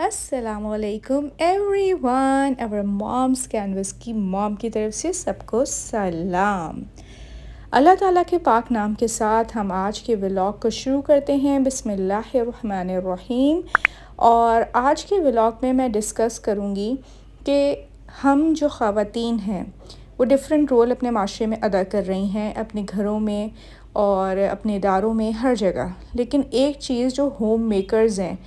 अस्सलामुअलैकुम एवरीवन। अवर moms canvas की mom की तरफ से सबको सलाम। अल्लाह ताला के पाक नाम के साथ हम आज के व्लॉग को शुरू करते हैं। बिस्मिल्लाहिर्रहमानिर्रहीम। और आज के व्लॉग में मैं डिस्कस करूँगी कि हम जो ख़वातीन हैं वो डिफ़रेंट रोल अपने माशरे में अदा कर रही हैं, अपने घरों में और अपने इदारों में, हर जगह। लेकिन एक चीज़ जो होम मेकर्स हैं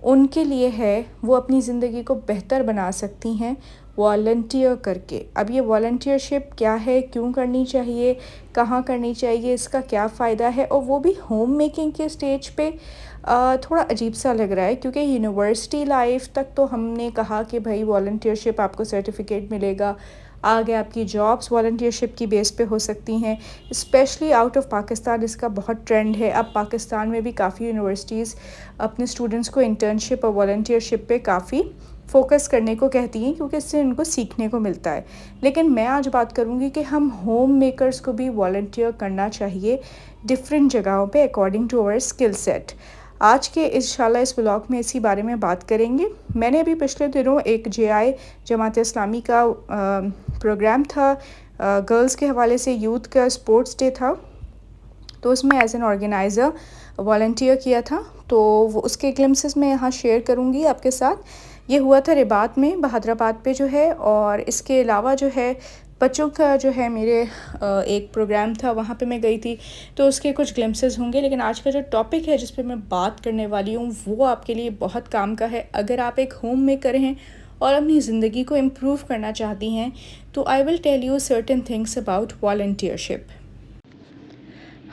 उनके लिए है, वो अपनी ज़िंदगी को बेहतर बना सकती हैं वॉलंटियर करके। अब ये वॉलंटियरशिप क्या है, क्यों करनी चाहिए, कहाँ करनी चाहिए, इसका क्या फ़ायदा है, और वो भी होम मेकिंग के स्टेज पे थोड़ा अजीब सा लग रहा है। क्योंकि यूनिवर्सिटी लाइफ तक तो हमने कहा कि भाई वॉलंटियरशिप आपको सर्टिफिकेट मिलेगा, आगे आपकी जॉब्स वॉलंटियरशिप की बेस पे हो सकती हैं। स्पेशली आउट ऑफ पाकिस्तान इसका बहुत ट्रेंड है। अब पाकिस्तान में भी काफ़ी यूनिवर्सिटीज़ अपने स्टूडेंट्स को इंटर्नशिप और वॉलंटियरशिप पे काफ़ी फ़ोकस करने को कहती हैं, क्योंकि इससे उनको सीखने को मिलता है। लेकिन मैं आज बात करूँगी कि हम होम मेकर्स को भी वॉलंटियर करना चाहिए डिफरेंट जगहों पे according to our skill set. आज के इंशाल्लाह इस ब्लॉग में इसी बारे में बात करेंगे। मैंने अभी पिछले दिनों एक JI जमात इस्लामी का प्रोग्राम था, गर्ल्स के हवाले से यूथ का स्पोर्ट्स डे था, तो उसमें एज एन ऑर्गेनाइज़र वॉलंटियर किया था। तो वो उसके ग्लिम्सेस मैं यहाँ शेयर करूँगी आपके साथ। ये हुआ था रिबात में, बहादराबाद पे जो है। और इसके अलावा जो है बच्चों का जो है मेरे एक प्रोग्राम था, वहाँ पे मैं गई थी, तो उसके कुछ ग्लिम्सेस होंगे। लेकिन आज का जो टॉपिक है जिस पे मैं बात करने वाली हूँ वो आपके लिए बहुत काम का है। अगर आप एक होम मेकर हैं और अपनी ज़िंदगी को इम्प्रूव करना चाहती हैं, तो I will tell you certain things about volunteership.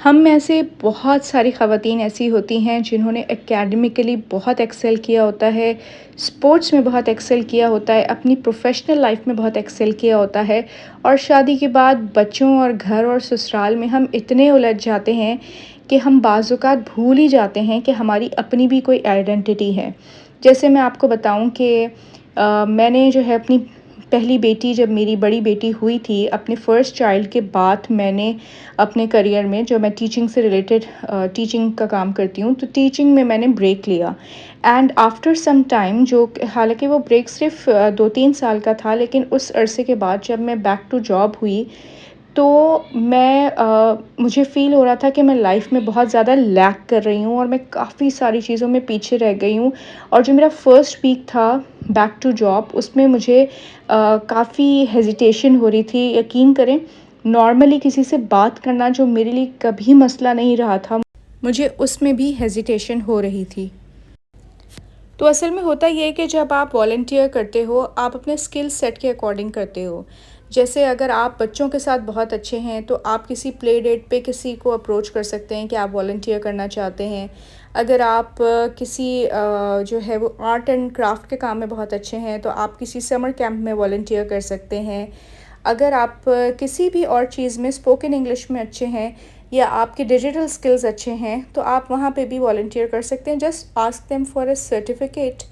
हम में से बहुत सारी ख़वातीन ऐसी होती हैं जिन्होंने एकेडमिकली बहुत एक्सेल किया होता है, स्पोर्ट्स में बहुत एक्सेल किया होता है, अपनी प्रोफेशनल लाइफ में बहुत एक्सेल किया होता है, और शादी के बाद बच्चों और घर और ससुराल में हम इतने उलझ जाते हैं कि हम बाज़-औक़ात भूल ही जाते हैं कि हमारी अपनी भी कोई आइडेंटिटी है। जैसे मैं आपको बताऊं कि मैंने जो है अपनी पहली बेटी, जब मेरी बड़ी बेटी हुई थी, अपने फर्स्ट चाइल्ड के बाद मैंने अपने करियर में, जो मैं टीचिंग से रिलेटेड टीचिंग का काम करती हूँ, तो टीचिंग में मैंने ब्रेक लिया। एंड आफ्टर सम टाइम, जो हालांकि वो ब्रेक सिर्फ 2-3 साल का था, लेकिन उस अरसे के बाद जब मैं बैक टू जॉब हुई, तो मुझे फ़ील हो रहा था कि मैं लाइफ में बहुत ज़्यादा लैक कर रही हूँ और मैं काफ़ी सारी चीज़ों में पीछे रह गई हूँ। और जो मेरा फर्स्ट वीक था बैक टू जॉब, उसमें मुझे काफ़ी हेजिटेशन हो रही थी। यकीन करें, नॉर्मली किसी से बात करना जो मेरे लिए कभी मसला नहीं रहा था, मुझे उसमें भी हेजिटेशन हो रही थी। तो असल में होता ये है कि जब आप वॉलंटियर करते हो, आप अपने स्किल सेट के अकॉर्डिंग करते हो। जैसे अगर आप बच्चों के साथ बहुत अच्छे हैं, तो आप किसी प्ले डेट पे किसी को अप्रोच कर सकते हैं कि आप वॉलंटियर करना चाहते हैं। अगर आप किसी जो है वो आर्ट एंड क्राफ्ट के काम में बहुत अच्छे हैं, तो आप किसी समर कैंप में वॉलंटियर कर सकते हैं। अगर आप किसी भी और चीज़ में, स्पोकन इंग्लिश में अच्छे हैं, या आपके डिजिटल स्किल्स अच्छे हैं, तो आप वहाँ पे भी वॉलंटियर कर सकते हैं। Just ask them for a certificate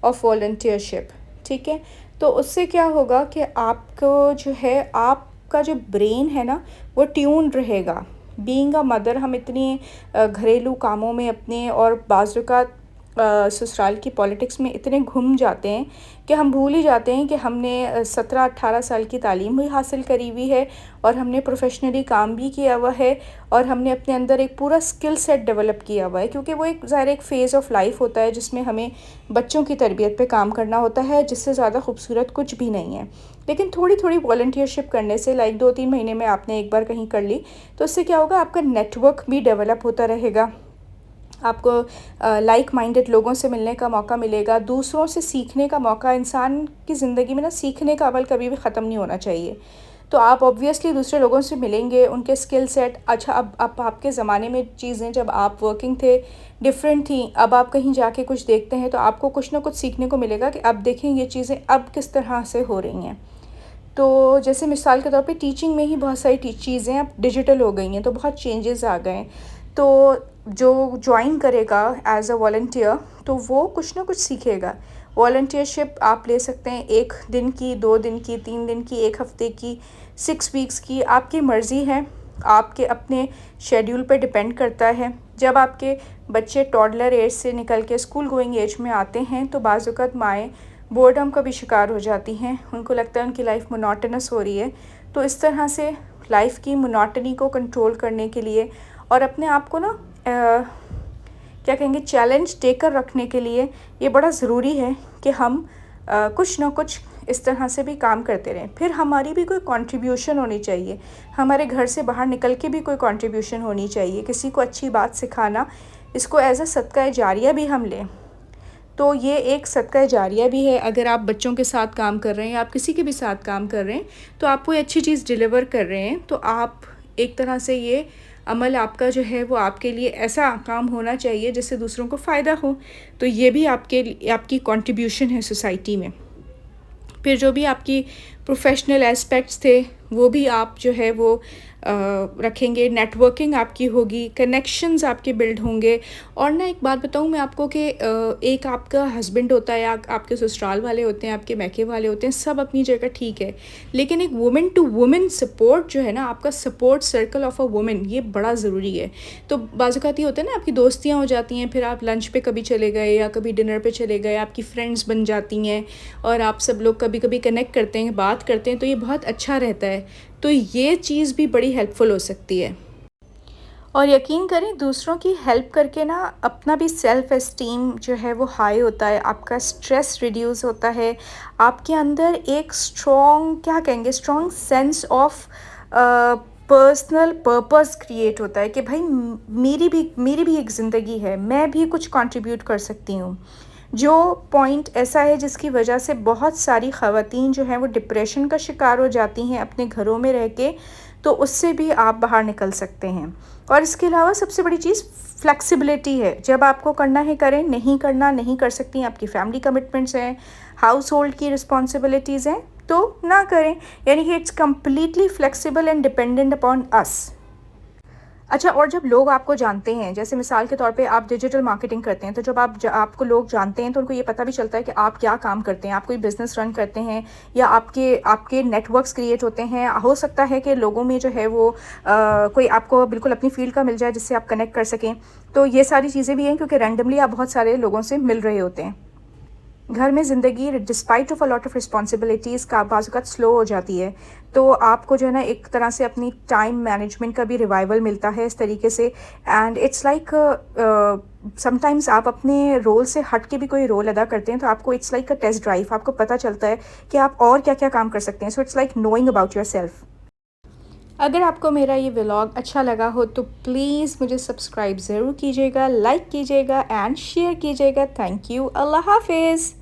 of volunteership. ठीक है, तो उससे क्या होगा कि आपको जो है, आपका जो ब्रेन है ना, वो ट्यून रहेगा। बीइंग अ मदर, हम इतनी घरेलू कामों में अपने और बाज़-औक़ात ससुराल की पॉलिटिक्स में इतने घुम जाते हैं कि हम भूल ही जाते हैं कि हमने 17-18 साल की तालीम भी हासिल करी हुई है, और हमने प्रोफेशनली काम भी किया हुआ है, और हमने अपने अंदर एक पूरा स्किल सेट डेवलप किया हुआ है। क्योंकि वो एक ज़ाहिर एक फ़ेज़ ऑफ लाइफ होता है जिसमें हमें बच्चों की तरबियत पे काम करना होता है, जिससे ज़्यादा खूबसूरत कुछ भी नहीं है। लेकिन थोड़ी थोड़ी वॉलंटियरशिप करने से, लाइक 2-3 महीने में आपने एक बार कहीं कर ली, तो उससे क्या होगा, आपका नेटवर्क भी डेवलप होता रहेगा, आपको लाइक माइंडेड लोगों से मिलने का मौका मिलेगा, दूसरों से सीखने का मौका। इंसान की ज़िंदगी में ना, सीखने का अमल कभी भी ख़त्म नहीं होना चाहिए। तो आप ऑब्वियसली दूसरे लोगों से मिलेंगे, उनके स्किल सेट, अच्छा अब आपके ज़माने में चीज़ें जब आप वर्किंग थे डिफरेंट थी, अब आप कहीं जाके कुछ देखते हैं तो आपको कुछ ना कुछ सीखने को मिलेगा कि अब देखें ये चीज़ें अब किस तरह से हो रही हैं। तो जैसे मिसाल के तौर पे टीचिंग में ही बहुत सारी चीज़ें अब डिजिटल हो गई हैं, तो बहुत चेंजेस आ गए हैं। तो जो ज्वाइन करेगा एज अ वॉलंटियर, तो वो कुछ ना कुछ सीखेगा। वॉलंटियरशिप आप ले सकते हैं 1 दिन की, 2 दिन की, 3 दिन की, 1 हफ़्ते की, 6 वीक्स की, आपकी मर्ज़ी है। आपके अपने शेड्यूल पे डिपेंड करता है। जब आपके बच्चे टॉडलर एज से निकल के स्कूल गोइंग एज में आते हैं तो बाज़ औक़ात माएँ बोर्डम का भी शिकार हो जाती हैं। उनको लगता है उनकी लाइफ मोनोटोनस हो रही है। तो इस तरह से लाइफ की मोनोटनी को कंट्रोल करने के लिए और अपने आप को ना क्या कहेंगे चैलेंज देकर रखने के लिए ये बड़ा ज़रूरी है कि हम कुछ ना कुछ इस तरह से भी काम करते रहें। फिर हमारी भी कोई कंट्रीब्यूशन होनी चाहिए, हमारे घर से बाहर निकल के भी कोई कंट्रीब्यूशन होनी चाहिए, किसी को अच्छी बात सिखाना, इसको एज़ अ सदका जारिया भी हम लें तो ये एक सदका जारिया भी है। अगर आप बच्चों के साथ काम कर रहे हैं, आप किसी के भी साथ काम कर रहे हैं तो आप कोई अच्छी चीज़ डिलीवर कर रहे हैं तो आप एक तरह से ये अमल आपका जो है वो आपके लिए ऐसा काम होना चाहिए जिससे दूसरों को फ़ायदा हो। तो ये भी आपकी कंट्रीब्यूशन है सोसाइटी में। फिर जो भी आपकी प्रोफेशनल एस्पेक्ट्स थे वो भी आप जो है वो रखेंगे, नेटवर्किंग आपकी होगी, कनेक्शंस आपके बिल्ड होंगे। और ना एक बात बताऊँ मैं आपको कि एक आपका हस्बैंड होता है या आपके ससुराल वाले होते हैं, आपके मैके वाले होते हैं, सब अपनी जगह ठीक है, लेकिन एक वुमेन टू वुमेन सपोर्ट जो है ना, आपका support circle of a women, ये बड़ा ज़रूरी है। तो बाज़ औक़ात ये होता है ना, आपकी दोस्तियाँ हो जाती हैं, फिर आप लंच पे कभी चले गए या कभी डिनर पे चले गए, आपकी फ्रेंड्स बन जाती हैं और आप सब लोग कभी कभी कनेक्ट करते हैं, बात करते हैं, तो ये बहुत अच्छा रहता है। तो ये चीज़ भी बड़ी हेल्पफुल हो सकती है। और यकीन करें दूसरों की हेल्प करके ना अपना भी सेल्फ़ एस्टीम जो है वो हाई होता है, आपका स्ट्रेस रिड्यूस होता है, आपके अंदर एक strong sense of personal purpose create होता है कि भाई मेरी भी एक ज़िंदगी है, मैं भी कुछ कंट्रीब्यूट कर सकती हूँ। जो पॉइंट ऐसा है जिसकी वजह से बहुत सारी ख़वातीन जो हैं वो डिप्रेशन का शिकार हो जाती हैं अपने घरों में रह के, तो उससे भी आप बाहर निकल सकते हैं। और इसके अलावा सबसे बड़ी चीज़ फ्लेक्सिबिलिटी है, जब आपको करना है करें, नहीं करना नहीं कर सकती, आपकी फैमिली कमिटमेंट्स हैं, हाउस होल्ड की रिस्पॉन्सिबिलिटीज़ हैं तो ना करें, यानी कि it's completely flexible and dependent upon us. अच्छा, और जब लोग आपको जानते हैं, जैसे मिसाल के तौर पे आप डिजिटल मार्केटिंग करते हैं, तो जब आपको लोग जानते हैं तो उनको ये पता भी चलता है कि आप क्या काम करते हैं, आप कोई बिज़नेस रन करते हैं या आपके नेटवर्क्स क्रिएट होते हैं। हो सकता है कि लोगों में जो है वो कोई आपको बिल्कुल अपनी फील्ड का मिल जाए जिससे आप कनेक्ट कर सकें। तो ये सारी चीज़ें भी हैं क्योंकि रैंडमली आप बहुत सारे लोगों से मिल रहे होते हैं। घर में ज़िंदगी despite of a lot of responsibilities का बाज़ औक़ात स्लो हो जाती है, तो आपको जो है ना एक तरह से अपनी टाइम मैनेजमेंट का भी रिवाइवल मिलता है इस तरीके से। एंड इट्स लाइक समटाइम्स आप अपने रोल से हट के भी कोई रोल अदा करते हैं तो आपको it's like a test drive, आपको पता चलता है कि आप और क्या क्या काम कर सकते हैं। So it's like knowing about your self. अगर आपको मेरा ये व्लॉग अच्छा लगा हो तो प्लीज़ मुझे सब्सक्राइब ज़रूर कीजिएगा, लाइक कीजिएगा एंड शेयर कीजिएगा। Thank you. अल्लाह हाफिज़।